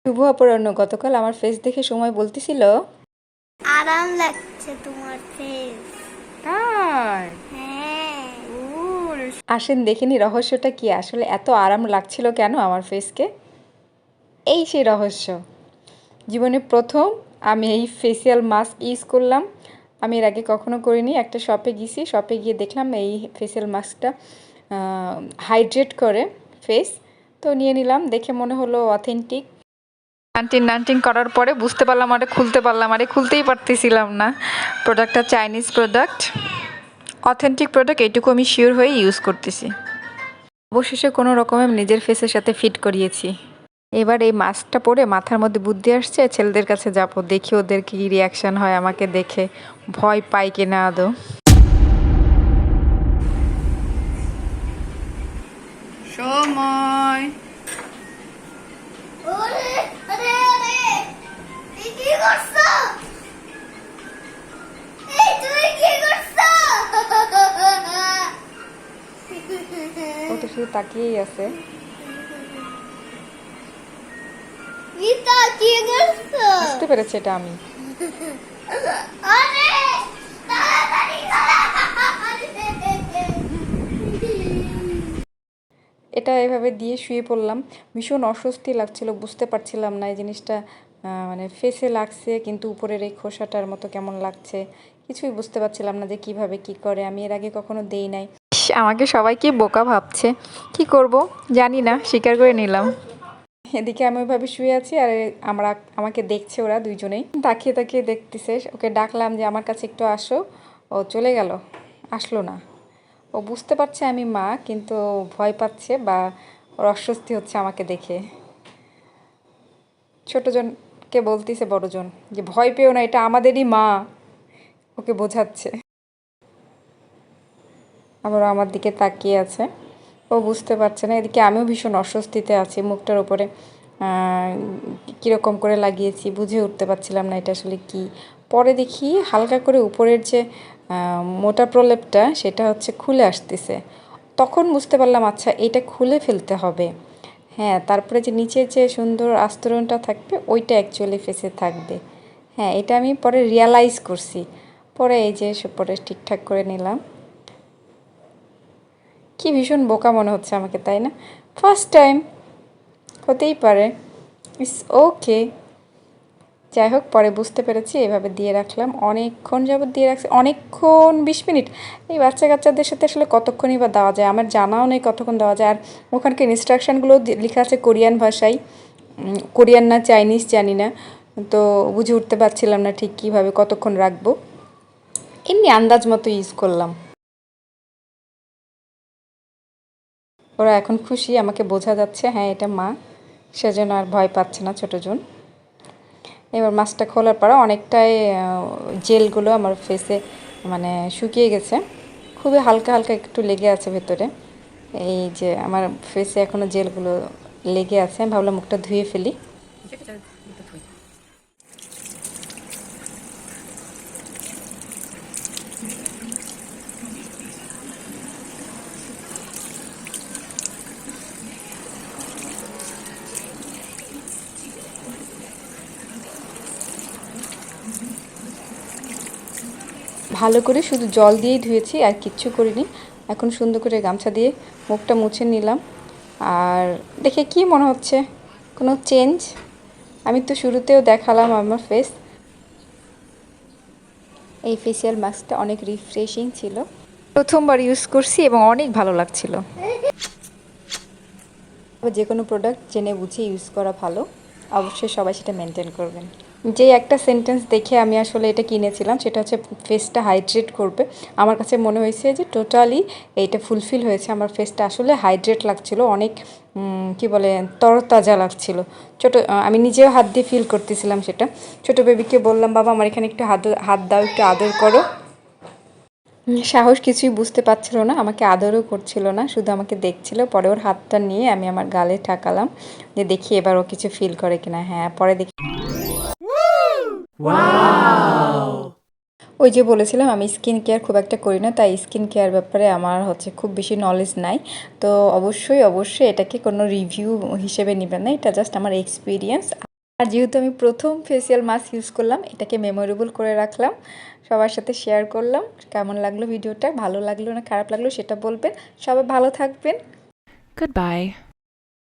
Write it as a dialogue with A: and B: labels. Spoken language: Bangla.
A: শুভ অপরাহ্ন। গতকাল আমার ফেস দেখে সময় বলতেছিল
B: আরাম লাগছে তোমার ফেস।
A: তাই
B: হ্যাঁ,
A: আসেন দেখিনি রহস্যটা কি, আসলে এত আরাম লাগছিল কেন আমার ফেসকে। এই সেই রহস্য। জীবনে প্রথম আমি এই ফেসিয়াল মাস্ক ইউজ করলাম। আমি এর আগে কখনো করিনি। একটা শপে গেছি, শপে গিয়ে দেখলাম এই ফেসিয়াল মাস্কটা হাইড্রেট করে ফেস, তো নিয়ে নিলাম। দেখে মনে হলো অথেন্টিক। নানটিং করার পরে বুঝতে পারলাম, খুলতেই পারতেছিলাম না। প্রোডাক্টটা চাইনিজ প্রোডাক্ট, অথেন্টিক প্রোডাক্ট, এইটুকু আমি শিওর হয়ে ইউজ করতেছি। অবশেষে কোনো রকমে নিজের ফেসের সাথে ফিট করিয়েছি। এবার এই মাস্কটা পরে মাথার মধ্যে বুদ্ধি আসছে, ছেলেদের কাছে যাবো, দেখি ওদের কি রিয়াকশন হয় আমাকে দেখে, ভয় পাই কিনা আদৌ। সময়
B: ওরে আরে আরে তুই কি করছো? এই তুই কি করছো?
A: ও তো শুধু তাকিয়েই আছে।
B: মিতা কি করছো?
A: বুঝতে পেরেছে এটা আমি।
B: আরে তাড়াতাড়ি করো।
A: এটা এভাবে দিয়ে শুয়ে পড়লাম। ভীষণ অস্বস্তি লাগছিল, বুঝতে পারছিলাম না এই জিনিসটা মানে ফেসে লাগছে কিন্তু উপরের এই খোসাটার মতো কেমন লাগছে, কিছুই বুঝতে পারছিলাম না যে কিভাবে কি করে। আমি এর আগে কখনো দেই নাই। আমাকে সবাই কি বোকা ভাবছে, কি করব জানি না, স্বীকার করে নিলাম। এদিকে আমি ওইভাবে শুয়ে আছি আর আমাকে দেখছে ওরা দুইজনেই, তাকিয়ে তাকিয়ে দেখতেছে। ওকে ডাকলাম যে আমার কাছে একটু আসো, ও চলে গেল, আসলো না। ও বুঝতে পারছে আমি মা, কিন্তু ভয় পাচ্ছে বা ওর অস্বস্তি হচ্ছে আমাকে দেখে। ছোটজনকে বলতেছে বড়জন যে ভয় পেও না, এটা আমাদেরই মা, ওকে বোঝাচ্ছে। আবার আমার দিকে তাকিয়ে আছে, ও বুঝতে পারছে না। এদিকে আমিও ভীষণ অস্বস্তিতে আছি, মুখটার উপরে কীরকম করে লাগিয়েছি বুঝে উঠতে পারছিলাম না এটা আসলে কি। পরে দেখি হালকা করে উপরের যে মোটা প্রলেপটা সেটা হচ্ছে খুলে আসতেছে, তখন বুঝতে পারলাম আচ্ছা এটা খুলে ফেলতে হবে। হ্যাঁ, তারপরে যে নিচের যে সুন্দর আস্তরণটা থাকবে ওইটা অ্যাকচুয়ালি ফেসে থাকবে। হ্যাঁ, এটা আমি পরে রিয়ালাইজ করছি। পরে এই যে পরে ঠিকঠাক করে নিলাম। কি ভীষণ বোকা মনে হচ্ছে আমাকে, তাই না? ফার্স্ট টাইম, হতেই পারে, ইটস ওকে। যাই হোক, পরে বুঝতে পেরেছি, এভাবে দিয়ে রাখলাম। অনেকক্ষণ যাবত দিয়ে রাখছি, অনেকক্ষণ, 20 মিনিট। এই বাচ্চা কাচ্চাদের সাথে আসলে কতক্ষণই বা দেওয়া যায়, আমার জানাও নেই কতক্ষণ দেওয়া যায়। আর ওখানকার ইনস্ট্রাকশানগুলো লেখা আছে কোরিয়ান ভাষায়, কোরিয়ান না চাইনিজ জানি না, তো বুঝে উঠতে পারছিলাম না ঠিক কীভাবে কতক্ষণ রাখবো। এমনি আন্দাজ মতো ইউজ করলাম। ওরা এখন খুশি, আমাকে বোঝা যাচ্ছে হ্যাঁ এটা মা, সেজন্য আর ভয় পাচ্ছে না ছোটোজন। এবার মাছটা খোলার পর অনেকটাই জেলগুলো আমার ফেসে মানে শুকিয়ে গেছে, খুবই হালকা হালকা একটু লেগে আছে ভেতরে। এই যে আমার ফেসে এখনও জেলগুলো লেগে আছে, আমি ভাবলাম মুখটা ধুয়ে ফেলি। ভালো করে শুধু জল দিয়েই ধুয়েছি, আর কিচ্ছু করিনি। এখন সুন্দর করে গামছা দিয়ে মুখটা মুছে নিলাম। আর দেখে কি মনে হচ্ছে কোনো চেঞ্জ? আমি তো শুরুতেও দেখালাম আমার ফেস। এই ফেসিয়াল মাস্কটা অনেক রিফ্রেশিং ছিল, প্রথমবার ইউজ করছি এবং অনেক ভালো লাগছিল। যে কোনো প্রোডাক্ট জেনে বুঝে ইউজ করা ভালো, অবশ্যই সবাই সেটা মেনটেন করবেন। যে একটা সেন্টেন্স দেখে আমি আসলে এটা কিনেছিলাম সেটা হচ্ছে ফেসটা হাইড্রেট করবে। আমার কাছে মনে হয়েছে যে টোটালি এইটা ফুলফিল হয়েছে, আমার ফেসটা আসলে হাইড্রেট লাগছিল, অনেক কি বলে তরতাজা লাগছিল। আমি নিজেও হাত দিয়ে ফিল করতেছিলাম সেটা। ছোটো বেবিকে বললাম বাবা আমার এখানে একটু হাত দাও, একটু আদর করো। সাহস কিছুই বুঝতে পারছিল না, আমাকে আদরও করছিল না, শুধু আমাকে দেখছিল। পরে ওর হাতটা নিয়ে আমি আমার গালে ঠাকালাম যে দেখি এবার ও কিছু ফিল করে কিনা। হ্যাঁ, পরে দেখি ওই যে বলেছিলাম আমি স্কিন কেয়ার খুব একটা করি না, তাই স্কিন কেয়ার ব্যাপারে আমার হচ্ছে খুব বেশি নলেজ নাই। তো অবশ্যই অবশ্যই এটাকে কোনো রিভিউ হিসেবে নেবেন না, এটা জাস্ট আমার এক্সপিরিয়েন্স। আর যেহেতু আমি প্রথম ফেসিয়াল মাস্ক ইউজ করলাম, এটাকে মেমোরেবল করে রাখলাম, সবার সাথে শেয়ার করলাম। কেমন লাগলো ভিডিওটা, ভালো লাগলো না খারাপ লাগলো সেটা বলবেন। সবাই ভালো থাকবেন।
C: Goodbye.